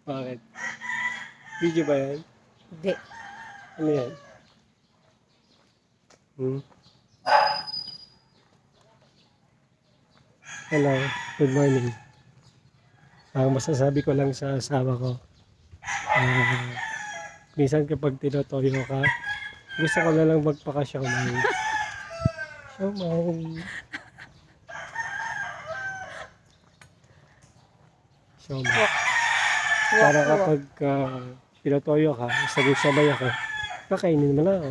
Bakit? Video ba yan? Hindi. Ano yan? Hmm? Hello, good morning. Ang masasabi ko lang sa asawa ko, minsan kapag tinotoyo ka, gusto ko na lang magpaka-siomay. Siomay. Siomay. Para kapag tinotoyo ka, gusto mo siomay ako, kakainin mo na ako.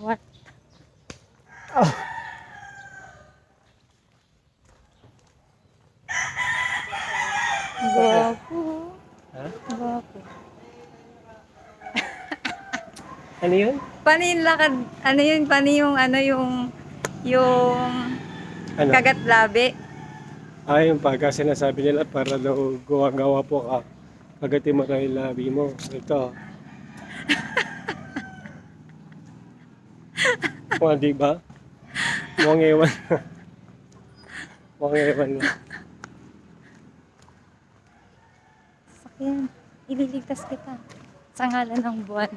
What? Oh. Guwapo. Ha? Guwapo. Ano yun? Paano yung lakad? Ano yun? Paano yung yung Ano? kagat labi? Yung pagka sinasabi nila para daw gawa po ka, kagatin mo na yung labi mo. Ito. Mga di ba? Mukhang ewan. Mukhang ewan na. Sakyan. Ililigtas kita. Sa ngalan ng buwan.